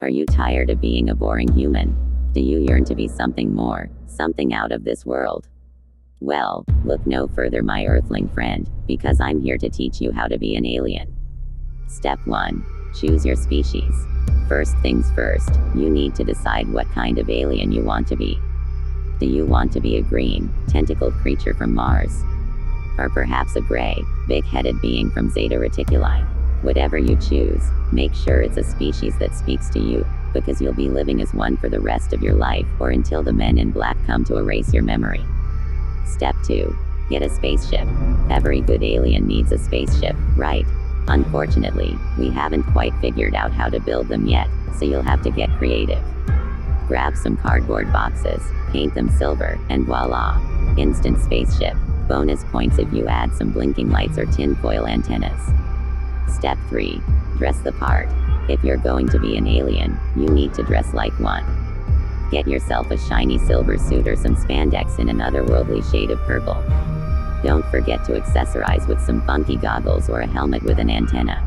Are you tired of being a boring human? Do you yearn to be something more, something out of this world? Well, look no further, my earthling friend, because I'm here to teach you how to be an alien. Step 1. Choose your species. First things first, you need to decide what kind of alien you want to be. Do you want to be a green, tentacled creature from Mars? Or perhaps a gray, big-headed being from Zeta Reticuli? Whatever you choose, make sure it's a species that speaks to you, because you'll be living as one for the rest of your life, or until the men in black come to erase your memory. Step 2. Get a spaceship. Every good alien needs a spaceship, right? Unfortunately, we haven't quite figured out how to build them yet, so you'll have to get creative. Grab some cardboard boxes, paint them silver, and voila! Instant spaceship. Bonus points if you add some blinking lights or tinfoil antennas. Step 3. Dress the part. If you're going to be an alien, you need to dress like one. Get yourself a shiny silver suit or some spandex in an otherworldly shade of purple. Don't forget to accessorize with some funky goggles or a helmet with an antenna.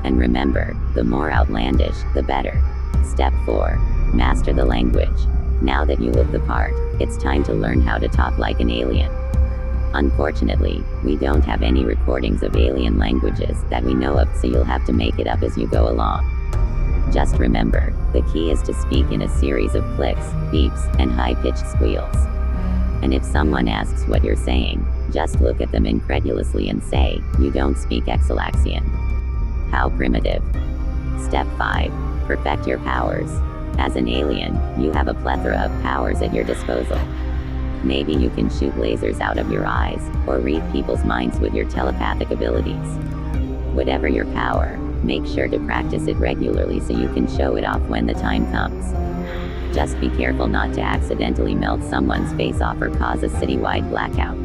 And remember, the more outlandish, the better. Step 4. Master the language. Now that you look the part, it's time to learn how to talk like an alien. Unfortunately, we don't have any recordings of alien languages that we know of, so you'll have to make it up as you go along. Just remember, the key is to speak in a series of clicks, beeps, and high-pitched squeals. And if someone asks what you're saying, just look at them incredulously and say, "You don't speak Exalaxian." How primitive. Step 5. Perfect your powers. As an alien, you have a plethora of powers at your disposal. Maybe you can shoot lasers out of your eyes, or read people's minds with your telepathic abilities. Whatever your power, make sure to practice it regularly so you can show it off when the time comes. Just be careful not to accidentally melt someone's face off or cause a citywide blackout.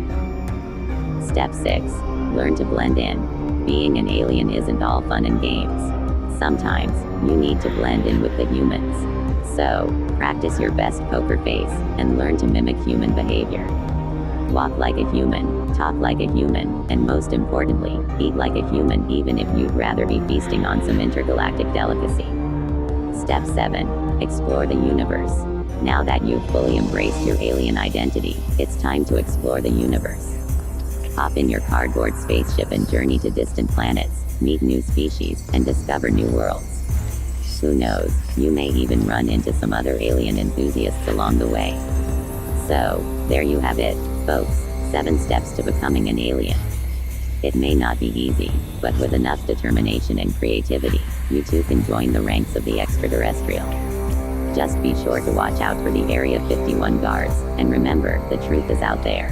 Step 6. Learn to blend in. Being an alien isn't all fun and games. Sometimes, you need to blend in with the humans. So, practice your best poker face, and learn to mimic human behavior. Walk like a human, talk like a human, and most importantly, eat like a human even if you'd rather be feasting on some intergalactic delicacy. Step 7. Explore the universe. Now that you've fully embraced your alien identity, it's time to explore the universe. Hop in your cardboard spaceship and journey to distant planets, meet new species, and discover new worlds. Who knows, you may even run into some other alien enthusiasts along the way. So, there you have it, folks, 7 steps to becoming an alien. It may not be easy, but with enough determination and creativity, you too can join the ranks of the extraterrestrial. Just be sure to watch out for the Area 51 guards, and remember, the truth is out there.